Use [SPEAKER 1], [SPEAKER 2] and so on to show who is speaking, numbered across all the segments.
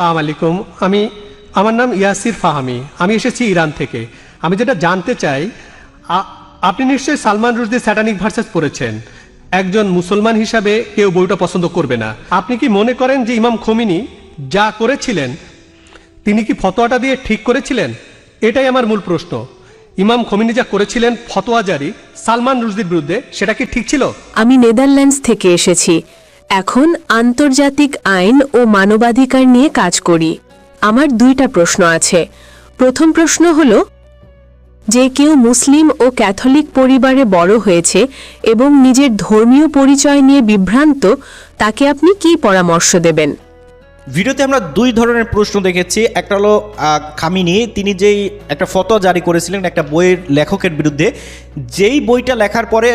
[SPEAKER 1] আসসালামু আলাইকুম। আমার নাম ইয়াসির ফাহামি। আমি এসেছি ইরান থেকে। আমি যেটা জানতে চাই, আপনি নিশ্চয়ই সালমান রুশদির স্যাটানিক ভার্সেস পড়েছেন। একজন মুসলমান হিসাবে কেউ বইটা পছন্দ করবে না। আপনি কি মনে করেন যে ইমাম খোমেনি যা করেছিলেন তিনি কি ফতোয়াটা দিয়ে ঠিক করেছিলেন? এটাই আমার মূল প্রশ্ন। ইমাম খোমেনি যা করেছিলেন ফতোয়া জারি সালমান রুশদির বিরুদ্ধে, সেটা কি ঠিক ছিল?
[SPEAKER 2] আমি নেদারল্যান্ডস থেকে এসেছি। এখন আন্তর্জাতিক আইন ও মানবাধিকার নিয়ে কাজ করি। আমার দুইটা প্রশ্ন আছে। প্রথম প্রশ্ন হল, যে কেউ মুসলিম ও ক্যাথলিক পরিবারে বড় হয়েছে এবং নিজের ধর্মীয় পরিচয় নিয়ে বিভ্রান্ত, তাকে আপনি কি পরামর্শ দেবেন?
[SPEAKER 3] ভিডিওতে আমরা দুই ধরনের প্রশ্ন দেখেছি। একটা হলো খামিনি, তিনি যেই একটা ফতোয়া জারি করেছিলেন একটা বইয়ের লেখকের বিরুদ্ধে, যেই বইটা লেখার পরে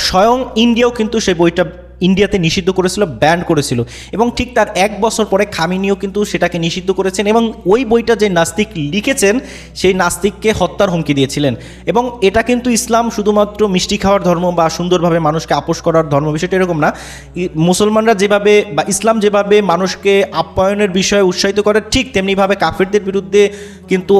[SPEAKER 3] স্বয়ং ইন্ডিয়াও কিন্তু সেই বইটা ইন্ডিয়াতে নিষিদ্ধ করেছিল, ব্যান করেছিল, এবং ঠিক তার এক বছর পরে খামিনিও কিন্তু সেটাকে নিষিদ্ধ করেছেন এবং ওই বইটা যে নাস্তিক লিখেছেন সেই নাস্তিককে হত্যার হুমকি দিয়েছিলেন। এবং এটা কিন্তু ইসলাম শুধুমাত্র মিষ্টি খাওয়ার ধর্ম বা সুন্দরভাবে মানুষকে আপোষ করার ধর্ম, বিষয়টা এরকম না। মুসলমানরা যেভাবে বা ইসলাম যেভাবে মানুষকে আপ্যায়নের বিষয়ে উৎসাহিত করে, ঠিক তেমনিভাবে কাফেরদের বিরুদ্ধে কিন্তু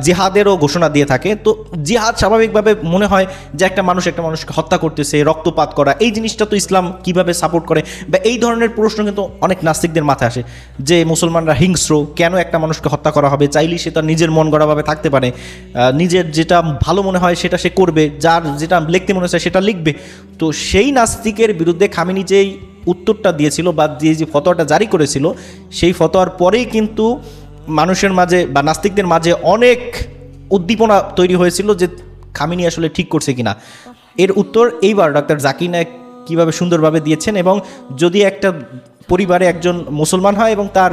[SPEAKER 3] জিহাদেরও ঘোষণা দিয়ে থাকে। তো জিহাদ স্বাভাবিকভাবে মনে হয় যে একটা মানুষকে হত্যা করতেছে, রক্তপাত করা, এই জিনিসটা তো ইসলাম কিভাবে সাপোর্ট করে, বা এই ধরনের প্রশ্ন কিন্তু অনেক নাস্তিকদের মাথায় আসে যে মুসলমানরা হিংস্র, কেন একটা মানুষকে হত্যা করা হবে? চাইলেই সে তার নিজের মন গড়াভাবে থাকতে পারে, নিজের যেটা ভালো মনে হয় সেটা সে করবে, যার যেটা লিখতে মনে হয় সেটা লিখবে। তো সেই নাস্তিকের বিরুদ্ধে খামেনি যেই উত্তরটা দিয়েছিল বা যে ফতোয়াটা জারি করেছিল, সেই ফতোয়ার পরেই কিন্তু মানুষের মাঝে বা নাস্তিকদের মাঝে অনেক উদ্দীপনা তৈরি হয়েছিল যে খামেনি আসলে ঠিক করছে কিনা। এর উত্তর এইবার ডক্টর জাকির নায়েক কীভাবে সুন্দরভাবে দিয়েছেন। এবং যদি একটা পরিবারে একজন মুসলমান হয় এবং তার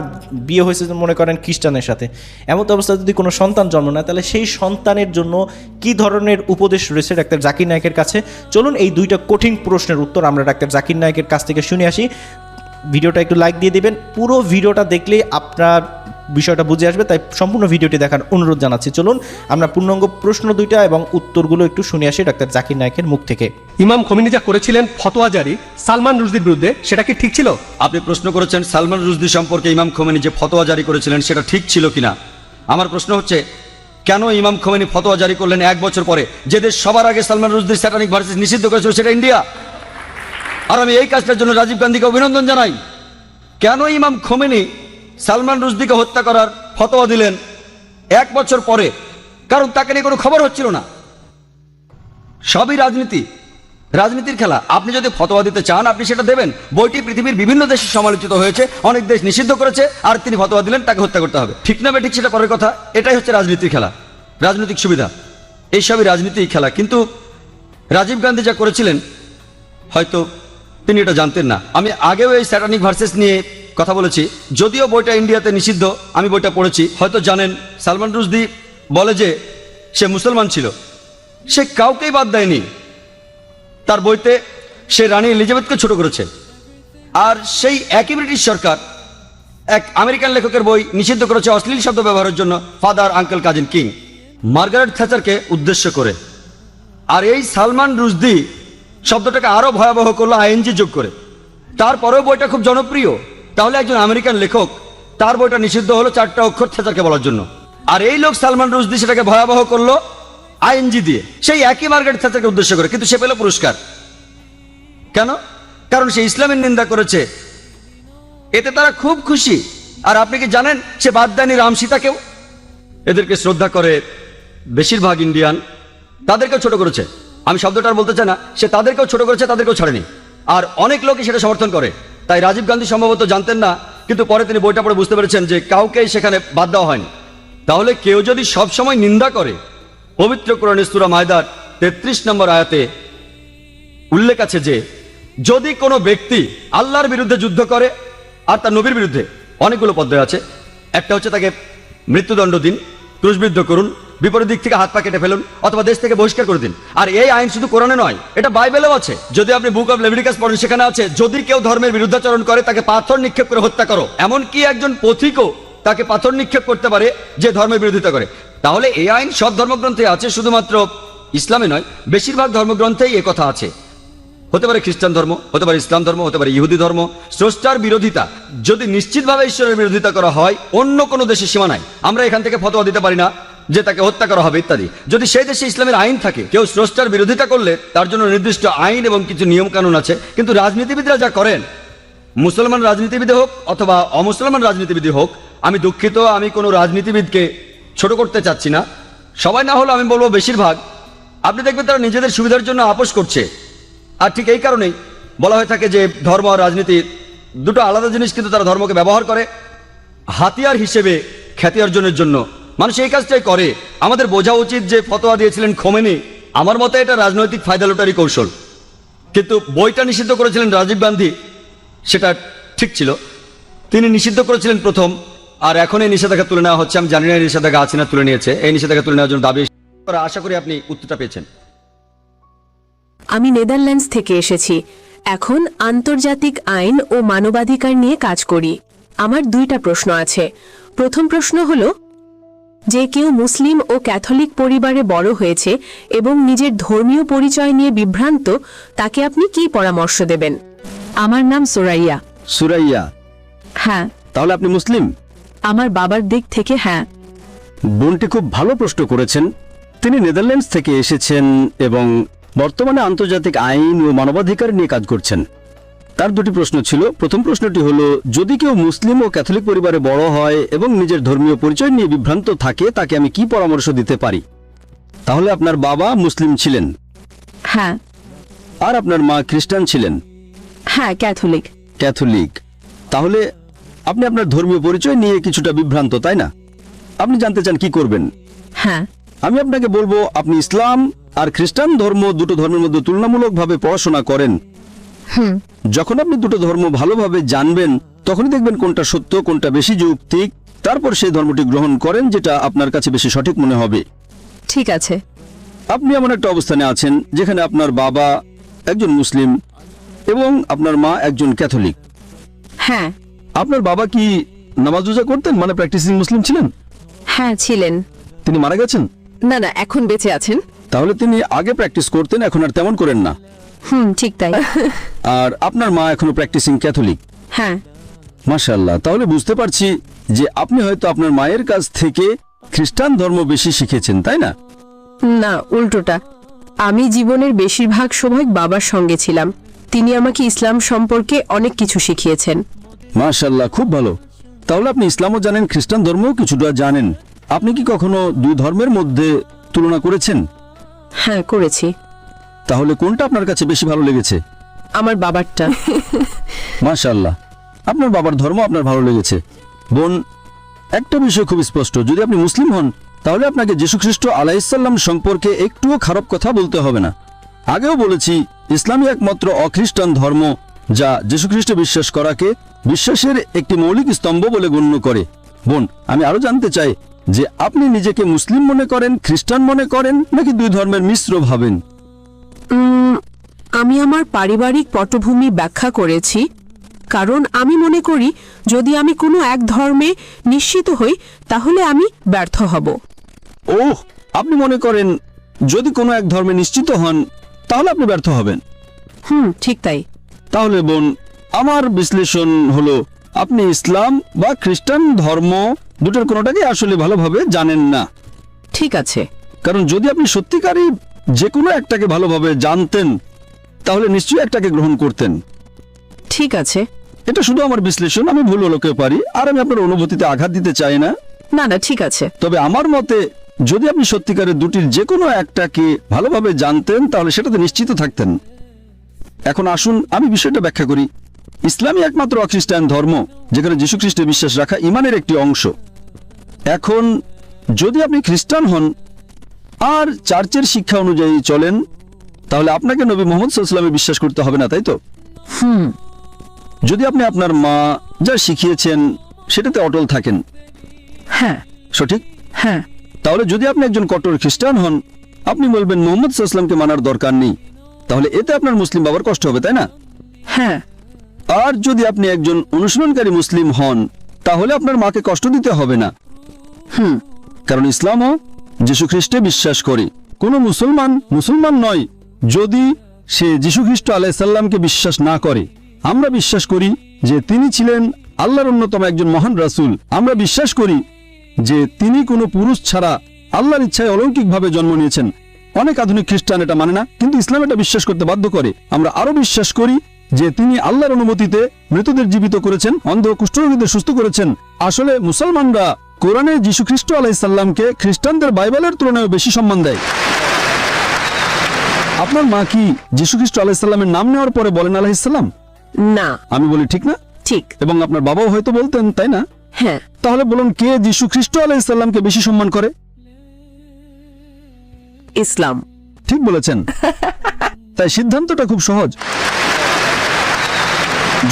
[SPEAKER 3] বিয়ে হয়েছে মনে করেন খ্রিস্টানের সাথে, এমন অবস্থায় যদি কোনো সন্তান জন্ম নেয়, তাহলে সেই সন্তানের জন্য কী ধরনের উপদেশ রয়েছে ডাক্তার জাকির নায়েকের কাছে। চলুন এই দুইটা কঠিন প্রশ্নের উত্তর আমরা ডাক্তার জাকির নায়েকের কাছ থেকে শুনে আসি। ভিডিওটা একটু লাইক দিয়ে দেবেন। পুরো ভিডিওটা দেখলেই আপনার বিষয়টা বুঝে আসবে, তাই সম্পূর্ণ ভিডিওটি দেখার অনুরোধ জানাচ্ছি। চলুন আমরা পূর্ণাঙ্গ প্রশ্ন দুইটা এবং উত্তরগুলো একটু শুনে আসি ডাক্তার জাকির নায়েকের মুখ থেকে।
[SPEAKER 1] ইমাম খোমেনি যা করেছিলেন ফতোয়া জারি সালমান রুশদির বিরুদ্ধে, সেটা কি ঠিক ছিল?
[SPEAKER 4] আপনি প্রশ্ন করেছেন সালমান রুশদি সম্পর্কে ইমাম খোমেনি যে ফতোয়া জারি করেছিলেন সেটা ঠিক ছিল কিনা। আমার প্রশ্ন হচ্ছে, কেন ইমাম খোমেনি ফতোয়া জারি করলেন এক বছর পরে? যে দেশ সবার আগে সালমান রুশদির স্যাটানিক ভার্সেস নিষিদ্ধ করেছিল সেটা ইন্ডিয়া। আর আমি এই কাজটার জন্য রাজীব গান্ধীকে অভিনন্দন জানাই। কেন ইমাম খোমেনি সালমান রুশদিকে হত্যা করার ফতোয়া দিলেন এক বছর পরে? কারণ তাকে নিয়ে কোনো খবর হচ্ছিল না। সবই রাজনীতির খেলা। আপনি যদি ফতোয়া দিতে চান আপনি সেটা দেবেন। বইটি পৃথিবীর বিভিন্ন দেশে সমালোচিত হয়েছে, অনেক দেশ নিষিদ্ধ করেছে, আর তিনি ফতোয়া দিলেন তাকে হত্যা করতে হবে। ঠিক না ঠিক সেটা পরের কথা। এটাই হচ্ছে রাজনীতির খেলা, রাজনৈতিক সুবিধা, এইসবই রাজনীতির খেলা। কিন্তু রাজীব গান্ধী যা করেছিলেন হয়তো তিনি এটা জানতেন না। আমি আগেও এই স্যাটানিক ভার্সেস নিয়ে কথা বলেছি, যদিও বইটা ইন্ডিয়াতে নিষিদ্ধ। আমি বইটা পড়েছি, হয়তো জানেন সালমান রুশদি বলে যে সে মুসলমান ছিল, সে কাউকেই বাদ দেয়নি। তার বইতে সে রানী এলিজাবেথকে ছোট করেছে। আর সেই একই ব্রিটিশ সরকার এক আমেরিকান লেখকের বই নিষিদ্ধ করেছে অশ্লীল শব্দ ব্যবহারের জন্য, father, uncle, cousin, king, Margaret থ্যাচারকে উদ্দেশ্য করে। আর এই সালমান রুশদি শব্দটাকে আরো ভয়াবহ করলো আইএনজি যোগ করে। তারপরেও বইটা খুব জনপ্রিয়। তাহলে একজন আমেরিকান লেখক, তার বইটা নিষিদ্ধ হলো 4টা অক্ষর থ্যাচারকে বলার জন্য, আর এই লোক সালমান রুশদি সেটাকে ভয়াবহ করলো আইএনজি দিয়ে, সেই একই মার্গারেট থ্যাচারকে উদ্দেশ্য করে। কিন্তু সে পেল পুরস্কার কেন? কারণ সে ইসলামের নিন্দা করেছে। এতে তারা খুব খুশি। আর আপনি কি জানেন সে বাদ দেয়নি রাম সীতাকেও? এদেরকে শ্রদ্ধা করে বেশিরভাগ ইন্ডিয়ান, তাদেরকেও ছোট করেছে। আমি শব্দটা আর বলতে চাই না, সে তাদেরকেও ছোট করেছে, তাদেরকেও ছাড়েনি। আর অনেক লোকই সেটা সমর্থন করে। তাই রাজীব গান্ধী সম্ভবত জানতেন না, কিন্তু পরে তিনি বইটা পড়ে বুঝতে পেরেছেন যে কাউকেই সেখানে বাদ দেওয়া হয়নি। তাহলে কেউ যদি সবসময় নিন্দা করে, পবিত্র কোরআনে সূরা মায়দার 33 নম্বর আয়াতে উল্লেখ আছে যে যদি কোনো ব্যক্তি আল্লাহর বিরুদ্ধে যুদ্ধ করে আর তার নবীর বিরুদ্ধে, অনেকগুলো পদ্ধতি আছে। একটা হচ্ছে তাকে মৃত্যুদণ্ড দিন, ক্রুশবিদ্ধ করুন, বিপরীত দিক থেকে হাত পা কেটে ফেলুন, অথবা দেশ থেকে বহিষ্কার করে দিন। আর এই আইন শুধু কোরআনে নয়, এটা বাইবেলেও আছে। যদি আপনি বুক অফ লেভিটিকাস পড়েন, সেখানে আছে যদি কেউ ধর্মের বিরুদ্ধাচরণ করে তাকে পাথর নিক্ষেপ করে হত্যা করো। এমনকি একজন পথিকও তাকে পাথর নিক্ষেপ করতে পারে যে ধর্মের বিরোধিতা করে। তাহলে এই আইন সব ধর্মগ্রন্থে আছে, শুধুমাত্র ইসলামে নয়, বেশিরভাগ ধর্মগ্রন্থেই এ কথা আছে। হতে পারে খ্রিস্টান ধর্ম, হতে পারে ইসলাম ধর্ম, হতে পারে ইহুদি ধর্ম। স্রষ্টার বিরোধিতা যদি নিশ্চিতভাবে ঈশ্বরের বিরোধিতা করা হয়, অন্য কোনো দেশে সীমা নাই। আমরা এখান থেকে ফতোয়া দিতে পারি না যে তাকে হত্যা করা হবে ইত্যাদি। যদি সেই দেশে ইসলামের আইন থাকে, কেউ স্রষ্টার বিরোধিতা করলে তার জন্য নির্দিষ্ট আইন এবং কিছু নিয়ম কানুন আছে। কিন্তু রাজনীতিবিদরা যা করেন, মুসলমান রাজনীতিবিদ হোক অথবা অমুসলমান রাজনীতিবিদ হোক, আমি দুঃখিত, আমি কোনো রাজনীতিবিদকে ছোট করতে চাচ্ছি না, সবাই না হলেও আমি বলবো বেশিরভাগ, আপনি দেখবেন তারা নিজেদের সুবিধার জন্য আপোষ করছে। আর ঠিক এই কারণেই বলা হয়ে থাকে যে ধর্ম আর রাজনীতি দুটো আলাদা জিনিস, কিন্তু তারা ধর্মকে ব্যবহার করে হাতিয়ার হিসেবে খ্যাতি অর্জনের জন্য। মানুষ এই কাজটাই করে। আমাদের বোঝা উচিত যে ফতোয়া দিয়েছিলেন খোমেনি, আমার মতে এটা রাজনৈতিক ফায়দা লুটারি কৌশল। কিন্তু বইটা নিষিদ্ধ করেছিলেন রাজীব গান্ধী, সেটা ঠিক ছিল। তিনি নিষিদ্ধ করেছিলেন প্রথম, আর এখন এই নিষেধাজ্ঞা তুলে নেওয়া হচ্ছে। আমি জানি না এই নিষেধাজ্ঞা আছে না তুলে নিয়েছে। এই নিষেধাজ্ঞা তুলে নেওয়ার জন্য দাবি, আশা করি আপনি উত্তরটা পেয়েছেন।
[SPEAKER 2] আমি নেদারল্যান্ডস থেকে এসেছি। এখন আন্তর্জাতিক আইন ও মানবাধিকার নিয়ে কাজ করি। আমার দুইটা প্রশ্ন আছে। প্রথম প্রশ্ন হল, যে কেউ মুসলিম ও ক্যাথলিক পরিবারে বড় হয়েছে এবং নিজের ধর্মীয় পরিচয় নিয়ে বিভ্রান্ত, তাকে আপনি কি পরামর্শ দেবেন?
[SPEAKER 5] আমার নাম সুরাইয়া।
[SPEAKER 6] সুরাইয়া,
[SPEAKER 5] হ্যাঁ,
[SPEAKER 6] তাহলে আপনি মুসলিম?
[SPEAKER 5] আমার বাবার দিক থেকে হ্যাঁ।
[SPEAKER 6] বোনটি খুব ভালো প্রশ্ন করেছেন। তিনি নেদারল্যান্ডস থেকে এসেছেন এবং বর্তমানে আন্তর্জাতিক আইন ও মানবাধিকার নিয়ে কাজ করছেন। তার দুটি প্রশ্ন ছিল। প্রথম প্রশ্নটি হলো, যদি কেউ মুসলিম ও ক্যাথলিক পরিবারে বড় হয় এবং নিজের ধর্মীয় পরিচয় নিয়ে বিভ্রান্ত থাকে, তাকে আমি কি পরামর্শ দিতে পারি? তাহলে আপনার বাবা মুসলিম ছিলেন,
[SPEAKER 5] হ্যাঁ,
[SPEAKER 6] আর আপনার মা খ্রিস্টান ছিলেন।
[SPEAKER 5] হ্যাঁ, ক্যাথলিক।
[SPEAKER 6] ক্যাথলিক, তাহলে আপনি আপনার ধর্মীয় পরিচয় নিয়ে কিছুটা বিভ্রান্ত, তাই না? আপনি জানতে চান কি করবেন?
[SPEAKER 5] হ্যাঁ,
[SPEAKER 6] আমি আপনাকে বলবো, আপনি ইসলাম আর খ্রিস্টান ধর্ম দুটো ধর্মের মধ্যে তুলনামূলকভাবে পড়াশোনা করেন। যখন আপনি দুটো ধর্ম ভালোভাবে জানবেন, তখনই দেখবেন কোনটা সত্য, কোনটা বেশি যৌক্তিক। তারপর সেই ধর্মটি গ্রহণ করেন যেটা আপনার কাছে বেশি সঠিক মনে হবে।
[SPEAKER 5] ঠিক আছে।
[SPEAKER 6] আপনি এমন একটা অবস্থানে আছেন যেখানে আপনার বাবা একজন মুসলিম এবং আপনার মা একজন ক্যাথলিক।
[SPEAKER 5] হ্যাঁ,
[SPEAKER 6] আপনার বাবা কি নামাজ রোজা করতেন, মানে প্র্যাকটিসিং মুসলিম ছিলেন?
[SPEAKER 5] হ্যাঁ ছিলেন।
[SPEAKER 6] তিনি মারা গেছেন?
[SPEAKER 5] না না, এখন বেঁচে আছেন।
[SPEAKER 6] তাহলে তিনি আগে প্র্যাকটিস করতেন, এখন আর তেমন করেন না।
[SPEAKER 5] ঠিক তাই।
[SPEAKER 6] আর আপনার মা এখনো প্র্যাকটিসিং ক্যাথলিক।
[SPEAKER 5] হ্যাঁ,
[SPEAKER 6] মাশাআল্লাহ, তাহলে বুঝতে পারছি যে আপনি হয়তো আপনার মায়ের কাছ থেকে খ্রিস্টান ধর্ম বেশি শিখেছেন, তাই না?
[SPEAKER 2] না, উল্টোটা। আমি জীবনের বেশিরভাগ সময় বাবার সঙ্গে ছিলাম। তিনি আমাকে ইসলাম সম্পর্কে অনেক কিছু শিখিয়েছেন।
[SPEAKER 6] মাশাআল্লাহ, খুব ভালো। তাহলে আপনি ইসলামও জানেন, খ্রিস্টান ধর্মও কিছুটা জানেন। আপনি কি কখনো দুই ধর্মের মধ্যে তুলনা করেছেন?
[SPEAKER 2] হ্যাঁ, করেছি।
[SPEAKER 6] তাহলে কোনটা আপনার কাছে বেশি ভালো লেগেছে?
[SPEAKER 2] আমার বাবারটা।
[SPEAKER 6] মাশাআল্লাহ, আপনার বাবার ধর্ম আপনার ভালো লেগেছে। বোন, একটা বিষয় খুব স্পষ্ট, যদি আপনি মুসলিম হন, তাহলে আপনাকে যীশু খ্রিস্ট আলাইহিসসালাম সম্পর্কে একটুও খারাপ কথা বলতে হবে না। আগেও বলেছি, ইসলামই একমাত্র অখ্রিস্টান ধর্ম যা যীশু খ্রিস্টে বিশ্বাস করাকে বিশ্বাসের একটি মৌলিক স্তম্ভ বলে গণ্য করে। বোন, আমি আরো জানতে চাই যে আপনি নিজেকে মুসলিম মনে করেন, খ্রিস্টান মনে করেন, নাকি দুই ধর্মের মিশ্র ভাবেন?
[SPEAKER 2] আমি আমার পারিবারিক পটভূমি ব্যাখ্যা করেছি, কারণ আমি মনে করি যদি আমি কোনো এক ধর্মে নিশ্চিত হই তাহলে আমি ব্যর্থ হব।
[SPEAKER 6] ওহ, আপনি মনে করেন যদি কোনো এক ধর্মে নিশ্চিত হন তাহলে আপনি ব্যর্থ হবেন?
[SPEAKER 2] ঠিক তাই।
[SPEAKER 6] তাহলে বোন, আমার বিশ্লেষণ হলো, আপনি ইসলাম বা খ্রিস্টান ধর্ম দুটোর কোনোটাকে আসলে ভালোভাবে জানেন না।
[SPEAKER 2] ঠিক আছে।
[SPEAKER 6] কারণ যদি আপনি সত্যিকারই যে কোনো একটাকে ভালোভাবে জানতেন, তাহলে নিশ্চয়ই একটাকে গ্রহণ করতেন।
[SPEAKER 2] ঠিক আছে।
[SPEAKER 6] এটা শুধু আমার বিশ্লেষণ, আমি ভুল হলেও পারি, আর আমি আপনার অনুভূতিতে আঘাত দিতে চাই না।
[SPEAKER 2] না না, ঠিক আছে।
[SPEAKER 6] তবে আমার মতে, যদি আপনি সত্যিকারের দুটির যে কোনো একটাকে ভালোভাবে জানতেন, তাহলে সেটাতে নিশ্চিত থাকতেন। এখন আসুন আমি বিষয়টা ব্যাখ্যা করি। ইসলামই একমাত্র অখ্রিস্টান ধর্ম যেখানে যীশু খ্রিস্টে বিশ্বাস রাখা ইমানের একটি অংশ। এখন যদি আপনি খ্রিস্টান হন আর চার্চের শিক্ষা অনুযায়ী চলেন, তাহলে আপনাকে নবী মুহাম্মদ সাল্লাল্লাহু আলাইহি ওয়াসাল্লামে বিশ্বাস করতে হবে না, তাই তো? যদি আপনি আপনার মা যা শিখিয়েছেন সেটাতে অটল থাকেন।
[SPEAKER 5] হ্যাঁ,
[SPEAKER 6] সঠিক?
[SPEAKER 5] হ্যাঁ।
[SPEAKER 6] তাহলে যদি আপনি একজন কট্টর খ্রিস্টান হন, আপনি বলবেন মুহাম্মদ সাল্লাল্লাহু আলাইহি ওয়াসাল্লামকে মানার দরকার নেই, তাহলে এতে আপনার মুসলিম বাবার কষ্ট হবে, তাই না?
[SPEAKER 5] হ্যাঁ।
[SPEAKER 6] আর যদি আপনি একজন অনুশীলনকারী মুসলিম হন, তাহলে আপনার মাকে কষ্ট দিতে হবে না। কারণ ইসলামও যীশু খ্রিস্টে বিশ্বাস করে। কোনো মুসলমান নয় যদি সে যীশু খ্রিস্ট আলাইসাল্লামকে বিশ্বাস না করে। আমরা বিশ্বাস করি যে তিনি ছিলেন আল্লাহর অন্যতম একজন মহান রাসূল। আমরা বিশ্বাস করি যে তিনি কোনো পুরুষ ছাড়া আল্লাহর ইচ্ছায় অলৌকিকভাবে জন্ম নিয়েছেন। অনেক আধুনিক খ্রিস্টান এটা মানে না, কিন্তু ইসলাম এটা বিশ্বাস করতে বাধ্য করে। আমরা আরো বিশ্বাস করি যে তিনি আল্লাহর অনুমতিতে মৃতদের জীবিত করেছেন, অন্ধ কুষ্ঠরোগীদের সুস্থ করেছেন। আসলে মুসলমানরা কোরআনে যীশু খ্রিস্ট আলাইসাল্লামকে খ্রিস্টানদের বাইবেলের তুলনায় বেশি সম্মান দেয়। আপনার মা কি যীশু খ্রিস্ট আলাইসাল্লামের নাম নেওয়ার পরে বলেন আলাইহিসসালাম?
[SPEAKER 2] না।
[SPEAKER 6] আমি বলি ঠিক না?
[SPEAKER 2] ঠিক।
[SPEAKER 6] এবং আপনার বাবাও হয়তো বলতেন, তাই না?
[SPEAKER 2] হ্যাঁ।
[SPEAKER 6] তাহলে বলুন, কে যীশু খ্রিস্ট আলাইসাল্লামকে বেশি সম্মান করে?
[SPEAKER 2] ইসলাম।
[SPEAKER 6] ঠিক বলেছেন। তাই সিদ্ধান্তটা খুব সহজ।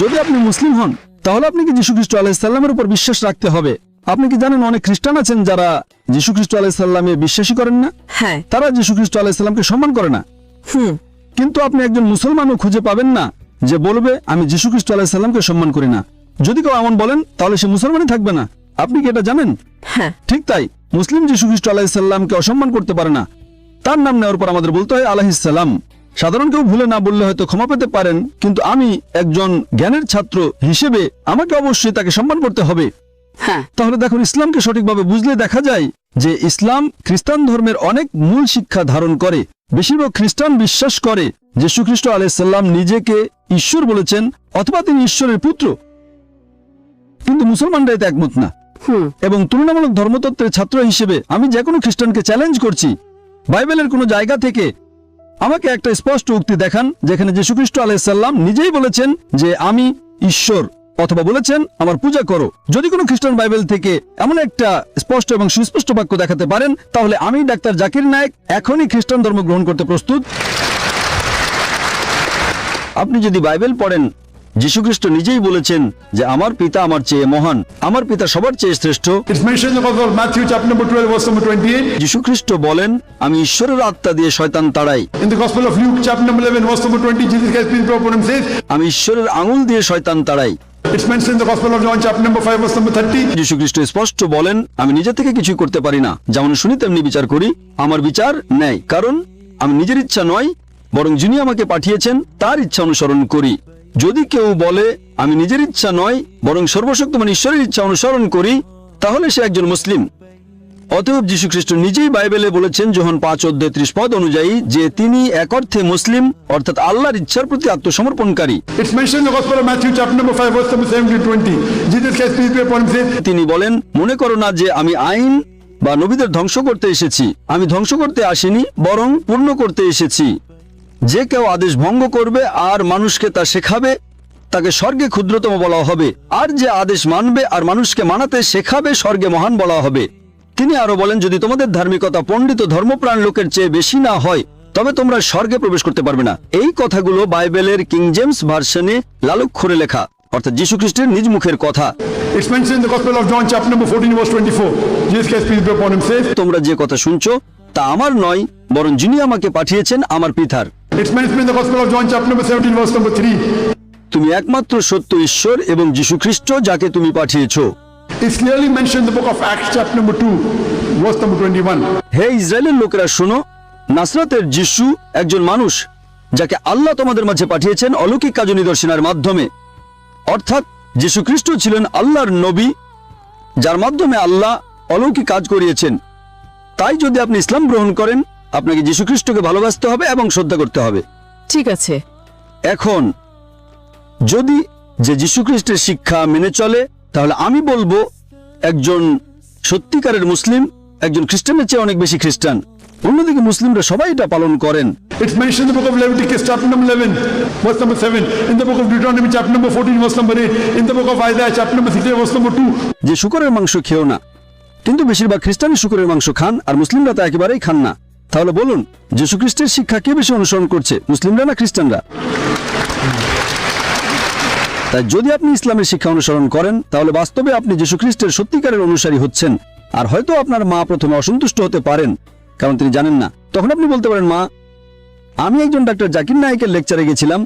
[SPEAKER 6] যদি আপনি মুসলিম হন তাহলে আপনি কি যীশু খ্রিস্ট আলাইসাল্লামের উপর বিশ্বাস রাখতে হবে। আপনি কি জানেন অনেক খ্রিস্টান আছেন যারা যীশু খ্রিস্ট আলাইসাল্লামে বিশ্বাসী করেন না?
[SPEAKER 2] হ্যাঁ।
[SPEAKER 6] তারা যীশু খ্রিস্ট আলাইসাল্লামকে সম্মান করে না। কিন্তু আপনি একজন মুসলমানও খুঁজে পাবেন না যে বলবে আমি যীশু খ্রিস্ট আলাইসাল্লামকে সম্মান করি না। যদি কেউ এমন বলেন তাহলে সে মুসলমানই থাকবে না। আপনি কি এটা জানেন?
[SPEAKER 2] হ্যাঁ।
[SPEAKER 6] ঠিক তাই, মুসলিম যীশু খ্রিস্ট আলাইসাল্লামকে অসম্মান করতে পারে না। তার নাম নেওয়ার পর আমাদের বলতে হয় আলাইহিসসালাম। সাধারণ কেউ ভুলে না বললে হয়তো ক্ষমা পেতে পারেন, কিন্তু আমি একজন জ্ঞানের ছাত্র হিসেবে আমাকে অবশ্যই তাকে সম্মান করতে হবে।
[SPEAKER 2] হ্যাঁ।
[SPEAKER 6] তাহলে দেখুন, ইসলামকে সঠিকভাবে বুঝলে দেখা যায় যে ইসলাম খ্রিস্টান ধর্মের অনেক মূল শিক্ষা ধারণ করে। বেশিরভাগ খ্রিস্টান বিশ্বাস করে যীশু খ্রিস্ট আলাইহিসসালাম নিজেকে ঈশ্বর বলেছেন অথবা তিনি ঈশ্বরের পুত্র, কিন্তু মুসলমানরা এতে একমত না। এবং তুলনামূলক ধর্মতত্ত্বের ছাত্র হিসেবে আমি যে কোনো খ্রিস্টানকে চ্যালেঞ্জ করছি, বাইবেলের কোনো জায়গা থেকে আমাকে একটা স্পষ্ট উক্তি দেখান যেখানে যীশু খ্রিস্ট আলাইহিসসালাম নিজেই বলেছেন যে আমি ঈশ্বর, অথবা বলেছেন আমার পূজা করো। যদি কোনো খ্রিস্টান বাইবেল থেকে এমন একটা স্পষ্ট এবং সুস্পষ্ট বাক্য দেখাতে পারেন, তাহলে আমি ডাক্তার জাকির নায়েক এখনই খ্রিস্টান ধর্ম গ্রহণ করতে প্রস্তুত। আপনি যদি বাইবেল পড়েন, যীশু খ্রিস্ট নিজেই বলেছেন যে আমার পিতা আমার চেয়ে মহান, আমার পিতা সবার চেয়ে শ্রেষ্ঠ।
[SPEAKER 7] It's mentioned in the Gospel of Matthew chapter number 12 verse number 28.
[SPEAKER 6] যীশু খ্রিস্ট বলেন আমি ঈশ্বরের আত্মা দিয়ে শয়তান তাড়াই।
[SPEAKER 7] In the Gospel of Luke chapter number 11 verse number 20, Jesus Christ peace be upon him says.
[SPEAKER 6] আমি ঈশ্বরের আঙুল দিয়ে শয়তান তাড়াই।
[SPEAKER 7] It's mentioned in the Gospel of John chapter number 5 verse number 30.
[SPEAKER 6] যীশু খ্রিস্ট স্পষ্ট বলেন আমি নিজে থেকে কিছুই করতে পারি না, যেমন শুনি তেমনি বিচার করি। আমার বিচার ন্যায়, কারণ আমি নিজের ইচ্ছা নয় বরং যিনি আমাকে পাঠিয়েছেন তার ইচ্ছা অনুসরণ করি। যদি কেউ বলে আমি নিজের ইচ্ছা নয় বরং সর্বশক্তিমান ঈশ্বরের ইচ্ছা অনুসরণ করি, তাহলে সে একজন মুসলিম। অতএব যীশু খ্রিস্ট নিজেই বাইবেলে বলেছেন যোহান 5:30 অনুযায়ী যে তিনি এক অর্থে মুসলিম, অর্থাৎ আল্লাহর ইচ্ছার প্রতি আত্মসমর্পণকারী।
[SPEAKER 7] It's mentioned in the Gospel of Matthew chapter number 5 verse number 17-20. Jesus Christ peace be upon him says.
[SPEAKER 6] তিনি বলেন মনে করো না যে আমি আইন বা নবীদের ধ্বংস করতে এসেছি, আমি ধ্বংস করতে আসিনি বরং পূর্ণ করতে এসেছি। যে কেউ আদেশ ভঙ্গ করবে আর মানুষকে তা শেখাবে তাকে স্বর্গে ক্ষুদ্রতম বলা হবে, আর যে আদেশ মানবে আর মানুষকে মানাতে শেখাবে স্বর্গে মহান বলা হবে। তিনি আরো বলেন যদি তোমাদের ধার্মিকতা পণ্ডিত ধর্মপ্রাণ লোকের চেয়ে বেশি না হয় তবে তোমরা স্বর্গে প্রবেশ করতে পারবে না। এই কথাগুলো বাইবেলের কিং জেমস ভার্সনে লালুক্ষরে লেখা, অর্থাৎ যীশু খ্রিস্টের নিজ মুখের কথা।
[SPEAKER 7] It's mentioned in the Gospel of John chapter number 14 verse 24. Jesus Christ peace be upon him says.
[SPEAKER 6] তোমরা যে কথা শুনছো তা আমার নয় বরং যিনি আমাকে পাঠিয়েছেন আমার পিতার।
[SPEAKER 7] It's mentioned in the Gospel of John chapter number 17 verse number 3.
[SPEAKER 6] তুমি একমাত্র সত্য ঈশ্বর এবং যীশু খ্রিস্ট যাকে তুমি পাঠিয়েছো।
[SPEAKER 7] It's clearly mentioned in the book of Acts chapter number 2 verse number 21.
[SPEAKER 6] হে ইসরায়েলের লোকেরা শোনো, নাসরাতের যিশু একজন মানুষ যাকে আল্লাহ তোমাদের মাঝে পাঠিয়েছেন অলৌকিক কাজ ও নিদর্শনের মাধ্যমে। অর্থাৎ যীশু খ্রিস্ট ছিলেন আল্লাহর নবী যার মাধ্যমে আল্লাহ অলৌকিক কাজ করিয়েছেন। তাই যদি আপনি ইসলাম গ্রহণ করেন আপনাকে যীশু খ্রিস্টকে ভালোবাসতে হবে এবং শ্রদ্ধা করতে হবে।
[SPEAKER 2] ঠিক আছে।
[SPEAKER 6] এখন যদি যে যীশু খ্রিস্টের শিক্ষা মেনে চলে তাহলে আমি বলবো একজন সত্যিকারের মুসলিম একজন খ্রিস্টানের চেয়ে অনেক বেশি খ্রিস্টান। অন্যদিকে মুসলিমরা সবাই এটা পালন করেন।
[SPEAKER 7] It's mentioned in the book of Leviticus chapter number 11 verse number 7, in the book of Deuteronomy chapter number 14 verse number 8, in the book of Isaiah chapter number 6 verse number 2.
[SPEAKER 6] যে শূকরের মাংস খেও না, কিন্তু বেশিরভাগ খ্রিস্টানই শূকরের মাংস খান আর মুসলিমরা তা একেবারেই খান না। তাহলে বলুন যীশু খ্রিস্টের শিক্ষা কে বেশি অনুসরণ করছে, মুসলিমরা না খ্রিস্টানরা? তাই যদি আপনি ইসলামের শিক্ষা অনুসরণ করেন তাহলে বাস্তবে আপনি যীশু খ্রিস্টের সত্যিকারের অনুসারী হচ্ছেন। আর হয়তো আপনার মা প্রথমে অসন্তুষ্ট হতে পারেন কারণ তিনি জানেন না। তখন আপনি বলতে পারেন মা আমি একজন ডাক্তার জাকির নায়েকের লেকচারে গেছিলাম,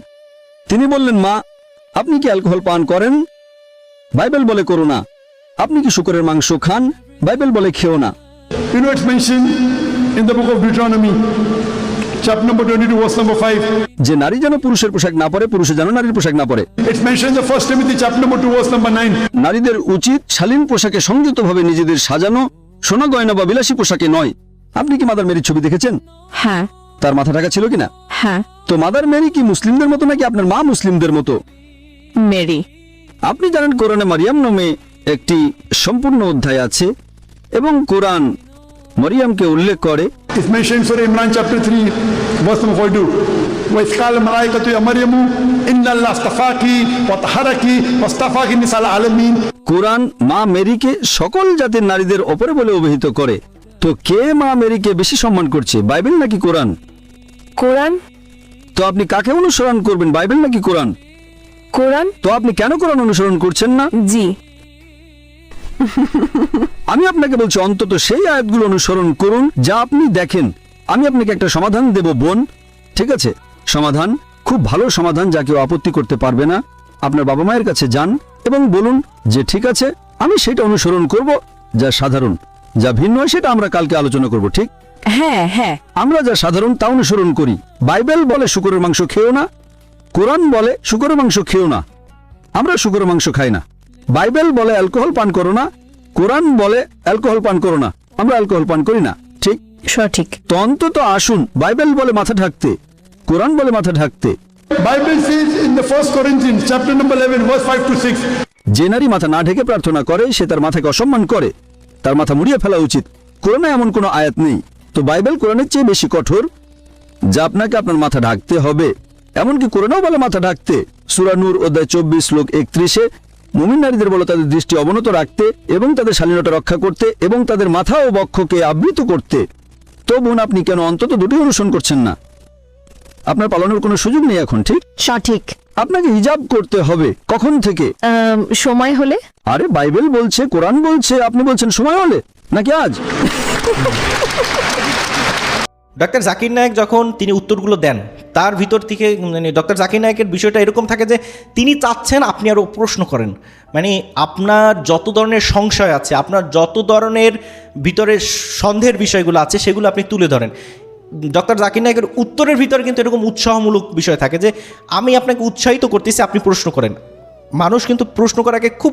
[SPEAKER 6] তিনি বললেন মা আপনি কি অ্যালকোহল পান করেন? বাইবেল বলে করো না। আপনি কি শূকরের মাংস খান? বাইবেল বলে খেও না।
[SPEAKER 7] You know, it's mentioned in the book of Deuteronomy chapter number 22, verse number 5.
[SPEAKER 6] যে নারী যেন পুরুষের পোশাক না পরে, পুরুষে যেন নারীর পোশাক না পরে।
[SPEAKER 7] It's mentioned in the 1 Timothy chapter number 2, verse number 9.
[SPEAKER 6] নারীদের উচিত শালীন পোশাকে সংযুক্তভাবে নিজেদের সাজানো, সোনা গয়না বা বিলাসী পোশাকে নয়। আপনি কি মাদার মেরির ছবি দেখেছেন?
[SPEAKER 5] হ্যাঁ
[SPEAKER 6] তার মাথা ঢাকা ছিল কিনা?
[SPEAKER 5] হ্যাঁ
[SPEAKER 6] তো মাদার মেরি কি মুসলিমদের মতো নাকি আপনার মা মুসলিমদের মতো?
[SPEAKER 5] মেরি।
[SPEAKER 6] আপনি জানেন কোরআনে মারিয়াম নামে একটি সম্পূর্ণ অধ্যায় আছে এবং কোরআন মারিয়ামকে উল্লেখ করে।
[SPEAKER 7] It's mentioned in Surah Imran chapter 3, verse number 42. وَإِذْ قَالَ الْمَلَائِكَةُ يَا مَرْيَمُ إِنَّ اللَّهَ اصْطَفَاكِ وَطَهَّرَكِ وَاصْطَفَاكِ نِسَاءَ الْعَالَمِينَ।
[SPEAKER 6] কোরআন মা মেরিকে সকল জাতির নারীদের ওপরে বলে অভিহিত করে। তো কে মা মেরিকে বেশি সম্মান করছে, বাইবেল নাকি কোরআন?
[SPEAKER 2] কোরআন।
[SPEAKER 6] তো আপনি কাকে অনুসরণ করবেন, বাইবেল নাকি কোরআন?
[SPEAKER 2] কোরআন।
[SPEAKER 6] তো আপনি কেন কোরআন অনুসরণ করছেন না?
[SPEAKER 2] জি।
[SPEAKER 6] আমি আপনাকে বলছি অন্তত সেই আয়াতগুলো অনুসরণ করুন যা আপনি দেখেন। আমি আপনাকে একটা সমাধান দেব বোন, ঠিক আছে? সমাধান, খুব ভালো সমাধান, যা কেউ আপত্তি করতে পারবে না। আপনার বাবা মায়ের কাছে যান এবং বলুন যে ঠিক আছে আমি সেটা অনুসরণ করব, যা সাধারণ। যা ভিন্ন হয় সেটা আমরা কালকে আলোচনা করব, ঠিক?
[SPEAKER 2] হ্যাঁ হ্যাঁ।
[SPEAKER 6] আমরা যা সাধারণ তা অনুসরণ করি। বাইবেল বলে শুকরের মাংস খেও না, কোরআন বলে শুকরের মাংস খেও না। আমরা শুকরের মাংস খাই না। বাইবেল বলে অ্যালকোহল পান করো না, কোরআন বলে অ্যালকোহল পান করো না। আমরা অ্যালকোহল পান করি না, ঠিক?
[SPEAKER 2] সঠিক।
[SPEAKER 6] তো অন্তত আসুন, বাইবেল বলে মাথা ঢাকতে, কোরআন বলে মাথা ঢাকতে।
[SPEAKER 7] Bible says in the 1 Corinthians chapter number 11, verse 5 to 6.
[SPEAKER 6] যে নারী মাথা না ঢেকে প্রার্থনা করে সে তার মাথাকে অসম্মান করে, তার মাথা মুড়িয়ে ফেলা উচিত। কোরআনে এমন কোনো আয়াত নেই। তো বাইবেল কোরআনের চেয়ে বেশি কঠোর, যা আপনাকে আপনার মাথা ঢাকতে হবে। এমনকি কোরআনেও বলে মাথা ঢাকতে। সূরা নূর অধ্যায় 24 শ্লোক 31-এ মুমিন নারীদের বলে তাদের দৃষ্টি অবনত রাখতে এবং তাদের শালীনতা রক্ষা করতে এবং তাদের মাথা ও বক্ষকে আবৃত করতে। তো বোন, আপনি কেন অন্তত দুটি অনুসরণ করছেন না? আপনার পালনের কোনো সুযোগ নেই এখন, ঠিক?
[SPEAKER 2] সঠিক।
[SPEAKER 6] আপনাকে হিজাব করতে হবে। কখন থেকে?
[SPEAKER 2] সময় হলে।
[SPEAKER 6] আরে বাইবেল বলছে, কোরআন বলছে, আপনি বলছেন সময় হলে, নাকি আজ?
[SPEAKER 3] ডক্টর জাকির নায়েক যখন তিনি উত্তরগুলো দেন, তার ভিতর থেকে মানে ডক্টর জাকির নায়েকের বিষয়টা এরকম থাকে যে তিনি চাচ্ছেন আপনি আরও প্রশ্ন করেন। মানে আপনার যত ধরনের সংশয় আছে, আপনার যত ধরনের ভিতরে সন্দেহের বিষয়গুলো আছে, সেগুলো আপনি তুলে ধরেন। ডক্টর জাকির নায়েকের উত্তরের ভিতরে কিন্তু এরকম উৎসাহমূলক বিষয় থাকে যে আমি আপনাকে উৎসাহিত করতেছি, আপনি প্রশ্ন করেন। মানুষ কিন্তু প্রশ্ন করাকে খুব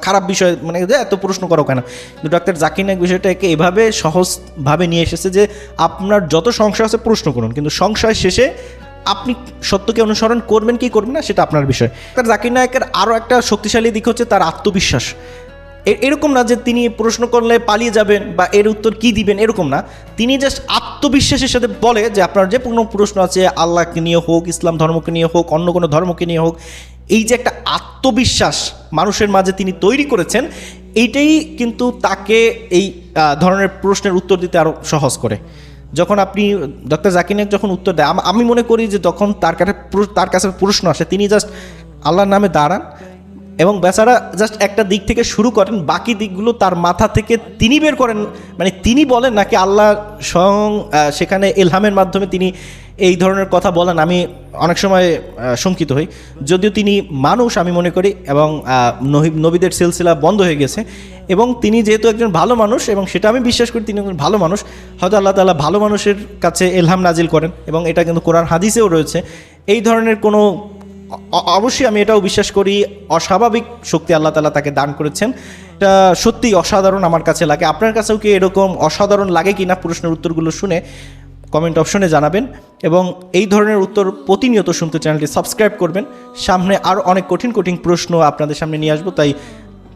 [SPEAKER 3] খারাপ বিষয়, মানে এত প্রশ্ন করো কেন? কিন্তু ডক্টর জাকির নায়েক বিষয়টাকে এভাবে সহজভাবে নিয়ে এসেছে যে আপনার যত সংশয় আছে প্রশ্ন করুন, কিন্তু সংশয় শেষে আপনি সত্যকে অনুসরণ করবেন কি করবেন না সেটা আপনার বিষয়। ডক্টর জাকির নায়েকের আরও একটা শক্তিশালী দিক হচ্ছে তার আত্মবিশ্বাস। এরকম না যে তিনি প্রশ্ন করলে পালিয়ে যাবেন বা এর উত্তর কি দিবেন, এরকম না। তিনি জাস্ট আত্মবিশ্বাসের সাথে বলে যে আপনার যে কোনো প্রশ্ন আছে, আল্লাহকে নিয়ে হোক, ইসলাম ধর্মকে নিয়ে হোক, অন্য কোনো ধর্মকে নিয়ে হোক, এই যে একটা আত্মবিশ্বাস মানুষের মাঝে তিনি তৈরি করেছেন, এইটাই কিন্তু তাকে এই ধরনের প্রশ্নের উত্তর দিতে আরও সহজ করে। যখন আপনি ডক্টর জাকির নায়েক যখন উত্তর দেয়, আমি মনে করি যে তখন তার কাছে প্রশ্ন আসে, তিনি জাস্ট আল্লাহর নামে দাঁড়ান এবং বেচারা জাস্ট একটা দিক থেকে শুরু করেন, বাকি দিকগুলো তার মাথা থেকে তিনি বের করেন। মানে তিনি বলেন নাকি আল্লাহ স্বয়ং সেখানে ইলহামের মাধ্যমে তিনি এই ধরনের কথা বলেন, আমি অনেক সময় শঙ্কিত হই। যদিও তিনি মানুষ, আমি মনে করি, এবং নবীদের সিলসিলা বন্ধ হয়ে গেছে, এবং তিনি যেহেতু একজন ভালো মানুষ, এবং সেটা আমি বিশ্বাস করি তিনি একজন ভালো মানুষ, হয়তো আল্লাহ তাআলা ভালো মানুষের কাছে ইলহাম নাজিল করেন, এবং এটা কিন্তু কোরআন হাদিসেও রয়েছে। এই ধরনের কোনো, অবশ্যই আমি এটাও বিশ্বাস করি, অস্বাভাবিক শক্তি আল্লাহ তাআলা তাকে দান করেছেন। এটা সত্যিই অসাধারণ আমার কাছে লাগে। আপনার কাছেও কি এরকম অসাধারণ লাগে কি না? প্রশ্নের উত্তরগুলো শুনে কমেন্ট অপশনে জানাবেন, এবং এই ধরনের উত্তর প্রতিনিয়ত শুনতে চ্যানেলটি সাবস্ক্রাইব করবেন। সামনে আরও অনেক কঠিন কঠিন প্রশ্ন আপনাদের সামনে নিয়ে আসবো, তাই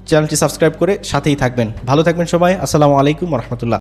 [SPEAKER 3] চ্যানেলটি সাবস্ক্রাইব করে সাথেই থাকবেন। ভালো থাকবেন সবাই। আসসালামু আলাইকুম ওয়া রাহমাতুল্লাহ।